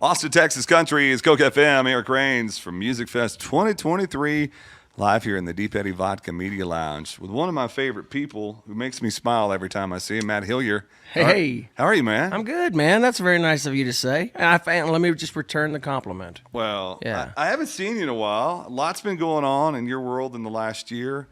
Austin, Texas Country is Coke FM. Eric Rains from Music Fest 2023, live here in the Deep Eddy Vodka Media Lounge with one of my favorite people who makes me smile every time I see him, Matt Hillyer. Hey. How are you, man? I'm good, man. That's very nice of you to say. And let me just return the compliment. Well, Yeah. I haven't seen you in a while. A lot's been going on in your world in the last year.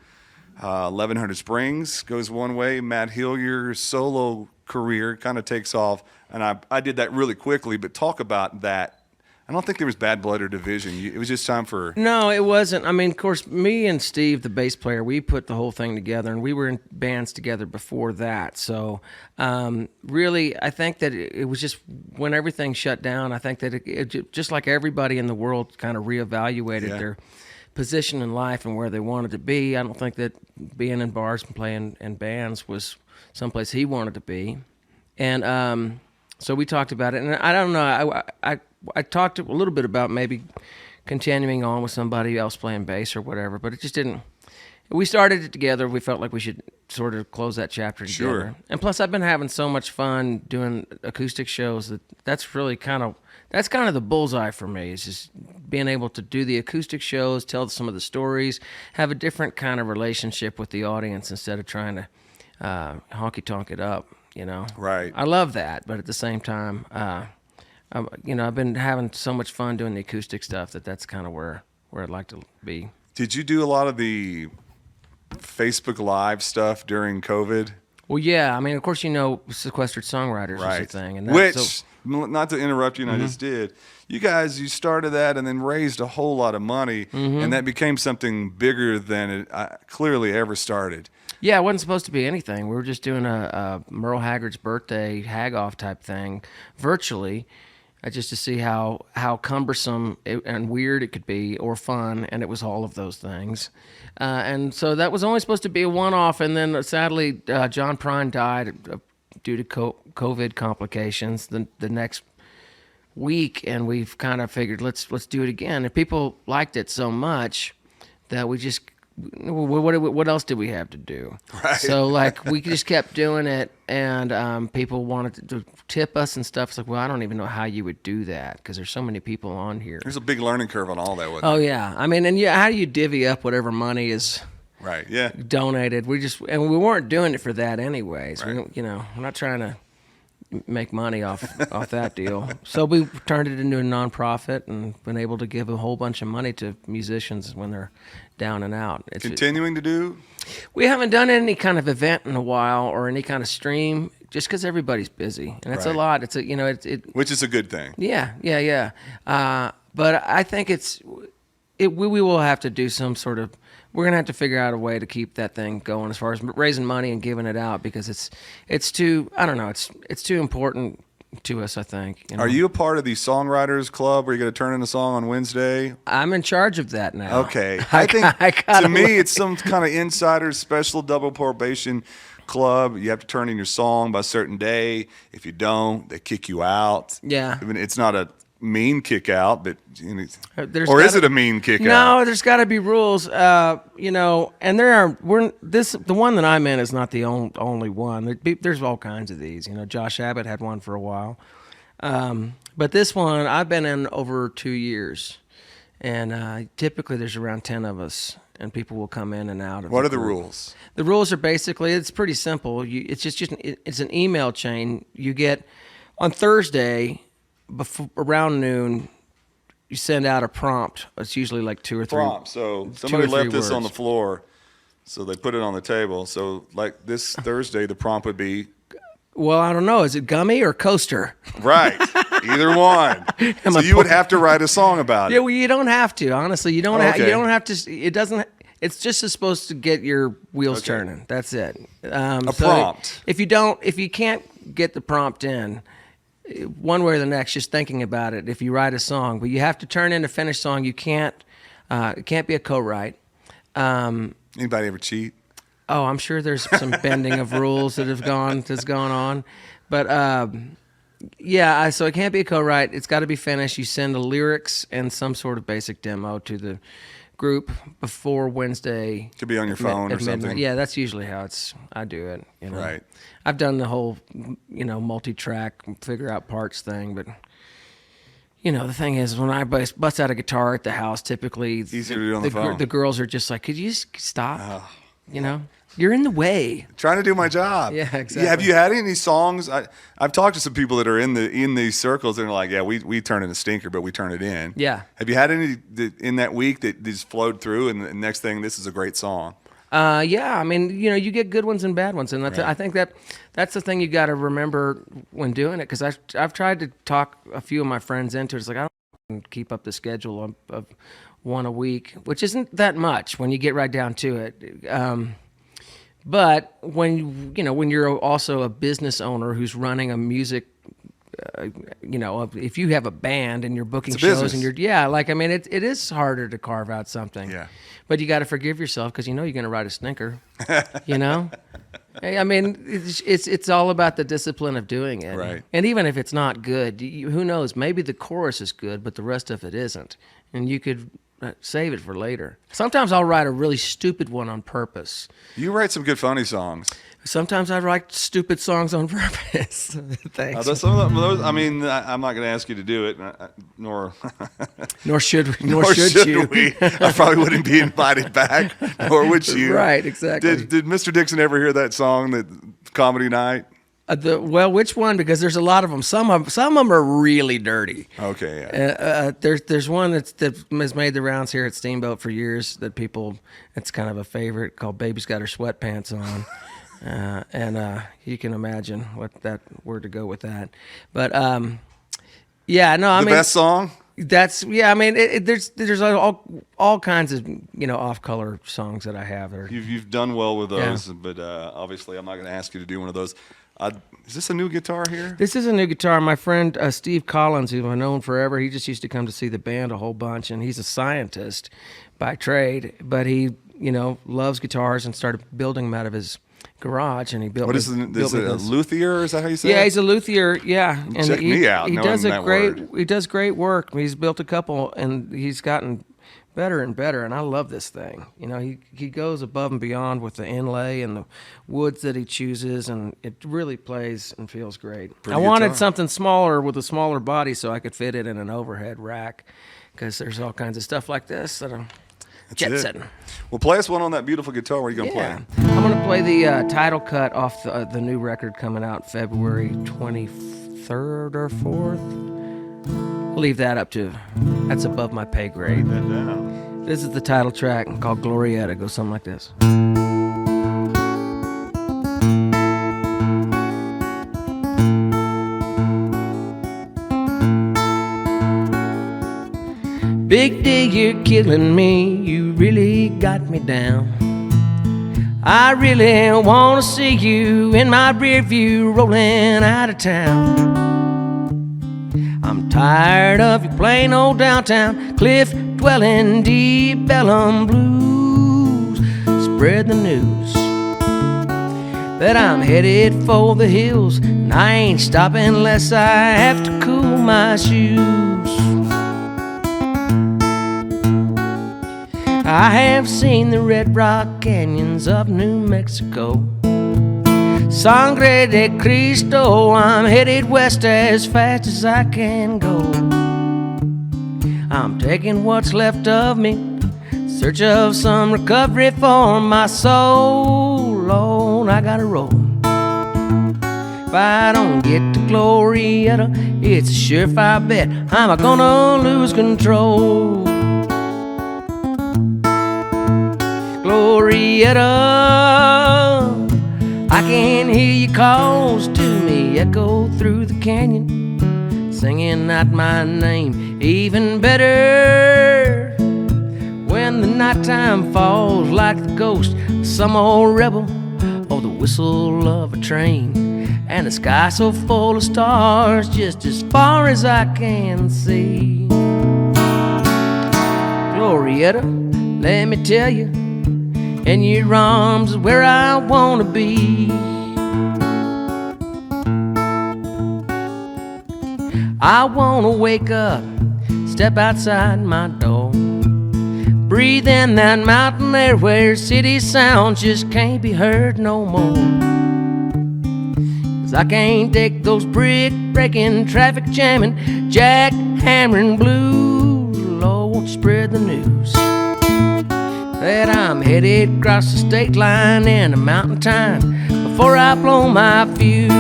1100 Springs goes one way. Matt Hillyer's solo career kind of takes off. And I did that really quickly, but talk about that. I don't think there was bad blood or division. It was just time for... No, it wasn't. I mean, of course, me and Steve, the bass player, we put the whole thing together, and we were in bands together before that. So really, I think that it was just when everything shut down, I think that it just like everybody in the world kind of reevaluated their position in life and where they wanted to be. I don't think that being in bars and playing in bands was someplace he wanted to be. And so we talked about it, and I don't know, I talked a little bit about maybe continuing on with somebody else playing bass or whatever, but it just didn't. We started it together. We felt like we should sort of close that chapter together. Sure. And plus, I've been having so much fun doing acoustic shows that's really kind of the bullseye for me. Is just being able to do the acoustic shows, tell some of the stories, have a different kind of relationship with the audience instead of trying to honky tonk it up. You know, Right. I love that, but at the same time, I've been having so much fun doing the acoustic stuff that's kind of where I'd like to be. Did you do a lot of the Facebook Live stuff during COVID? Well, yeah, I mean, of course, sequestered songwriters is a thing, and not to interrupt you, and I just did. You started that and then raised a whole lot of money, and that became something bigger than it clearly ever started. Yeah, it wasn't supposed to be anything. We were just doing a Merle Haggard's birthday hag-off type thing virtually, just to see how cumbersome and weird it could be, or fun, and it was all of those things. And so that was only supposed to be a one-off, and then sadly, John Prine died due to COVID complications the next week, and we've kind of figured let's do it again. And people liked it so much that we just... What else did we have to do? Right. So we just kept doing it, and people wanted to tip us and stuff. It's like, well, I don't even know how you would do that because there's so many people on here. There's a big learning curve on all that. Oh yeah, I mean, and how do you divvy up whatever money is right? Yeah, donated? We we weren't doing it for that anyways. Right. We're not trying to make money off that deal. So we turned it into a nonprofit and been able to give a whole bunch of money to musicians when they're down and out. Continuing to do? We haven't done any kind of event in a while or any kind of stream just because everybody's busy. And it's a lot. It's Which is a good thing. Yeah. But I think we will have to do some sort of, we're going to have to figure out a way to keep that thing going as far as raising money and giving it out because it's too, I don't know, it's too important to us, I think. Are you a part of the Songwriters Club where you're going to turn in a song on Wednesday? I'm in charge of that now. Okay. I think to me it's some kind of insider special double probation club. You have to turn in your song by a certain day. If you don't, they kick you out. Yeah. I mean, it's not a mean kick out, but or is it a mean kick out? No, there's got to be rules, and the one that I'm in is not the only one. There's all kinds of these. Josh Abbott had one for a while, but this one I've been in over 2 years, and typically there's around 10 of us, and people will come in and out of. What are the rules? The rules are basically it's pretty simple. It's an email chain. You get on Thursday. Around noon, you send out a prompt. It's usually like 2 or 3. Prompt. So somebody left this on the floor, so they put it on the table. So like this Thursday, the prompt would be... Well, I don't know. Is it Gummy or Coaster? Right. Either one. So you would have to write a song about it. Yeah, well, you don't have to. Honestly, you don't. You don't have to. It doesn't. It's just supposed to get your wheels turning. That's it. Prompt. If you can't get the prompt in, one way or the next, just thinking about it. If you write a song, but you have to turn in a finished song. You can't. It can't be a co-write. Anybody ever cheat? Oh, I'm sure there's some bending of rules that's gone on, but so it can't be a co-write. It's got to be finished. You send the lyrics and some sort of basic demo to the group before Wednesday. Could be on your phone or something. Yeah, that's usually how I do it. Right. I've done the whole, multi-track figure out parts thing, but the thing is, when I bust out a guitar at the house, typically Easier to do on the phone. the girls are just like, "Could you just stop?" You're in the way. Trying to do my job. Yeah, exactly. Have you had any songs? I've talked to some people that are in these circles, and they're like, "Yeah, we turn in a stinker, but we turn it in." Yeah. Have you had any in that week that just flowed through, and the next thing, this is a great song? Yeah, I mean, you get good ones and bad ones, and Right. I think that's the thing you got to remember when doing it. Because I've tried to talk a few of my friends into it. It's like, I don't keep up the schedule of one a week, which isn't that much when you get right down to it. But when you're also a business owner who's running a music, if you have a band and you're booking It's a shows business. and it is harder to carve out something. Yeah. But you got to forgive yourself because you're going to write a stinker. Hey, I mean, it's all about the discipline of doing it. Right. And even if it's not good, who knows? Maybe the chorus is good, but the rest of it isn't, and you could save it for later. Sometimes I'll write a really stupid one on purpose. You write some good funny songs. Sometimes I write stupid songs on purpose. Thanks. Some of those, I mean, I'm not going to ask you to do it, nor Nor should we. nor should you. we. I probably wouldn't be invited back, nor would you. Right, exactly. Did Mr. Dixon ever hear that song, that Comedy Night? Which one? Because there's a lot of them. Some of them are really dirty. Okay, yeah. There's one that has made the rounds here at Steamboat for years that it's kind of a favorite, called "Baby's Got Her Sweatpants On," and you can imagine where to go with that. But Best song? That's I mean, there's all kinds of off color songs that I have. You've done well with those, but obviously I'm not going to ask you to do one of those. Is this a new guitar here? This is a new guitar. My friend Steve Collins, who I've known forever, he just used to come to see the band a whole bunch, and he's a scientist by trade, but he loves guitars and started building them out of his garage, and he built. What is it? Is it a luthier? Is that how you say it? Yeah, he's a luthier. Yeah, and Check me out. He knowing does that great. word. He does great work. He's built a couple, and he's gotten better and better. And I love this thing. He goes above and beyond with the inlay and the woods that he chooses, and it really plays and feels great. Pretty I guitar. wanted something smaller with a smaller body so I could fit it in an overhead rack, because there's all kinds of stuff like this that I'm jet it. setting. Well, play us one on that beautiful guitar. What are you going to Yeah, play? I'm gonna play the title cut off the new record coming out February 23rd or 4th. I'll leave that up to. That's above my pay grade. Write that down. This is the title track called Glorietta. It goes something like this. Big D, you're killing me. You really got me down. I really want to see you in my rear view rolling out of town. I'm tired of your plain old downtown cliff dwelling deep Bellum blues. Spread the news that I'm headed for the hills, and I ain't stopping unless I have to cool my shoes. I have seen the red rock canyons of New Mexico. Sangre de Cristo, I'm headed west as fast as I can go. I'm taking what's left of me, in search of some recovery for my soul. Lord, I gotta roll. If I don't get to Glorietta, it's a surefire bet I'm gonna lose control. Glorietta, I can hear your calls to me echo through the canyon, singing out my name. Even better when the nighttime falls like the ghost of some old rebel, or the whistle of a train, and the sky so full of stars just as far as I can see. Glorietta, let me tell you, in your arms is where I wanna be. I wanna wake up, step outside my door, breathe in that mountain air where city sounds just can't be heard no more. 'Cause I can't take those brick breaking, traffic jamming, jackhammering hammering blues, Lord, won't you spread the news that I'm headed across the state line in a mountain time before I blow my fuse.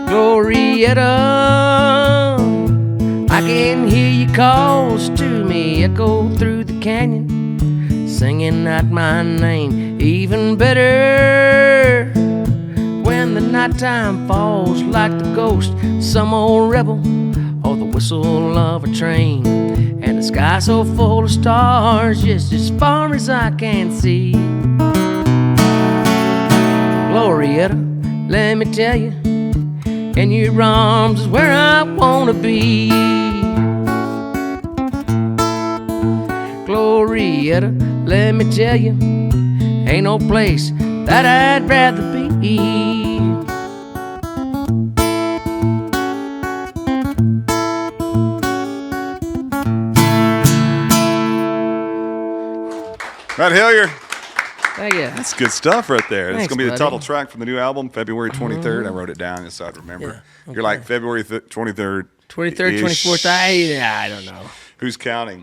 Glorietta, I can hear your calls to me echo through the canyon, singing out my name. Even better when the nighttime falls like the ghost of some old rebel or the whistle of a train, and the sky so full of stars just as far as I can see. Glorietta, let me tell you, in your arms is where I wanna be. Glorietta, let me tell you, ain't no place that I'd rather be. Matt Hillyer. Thank you. That's good stuff right there. It's Thanks, going to be the buddy. title track from the new album, February 23rd. I wrote it down just so I'd remember. Yeah, You're like February 23rd. 23rd, 24th, I don't know. Who's counting?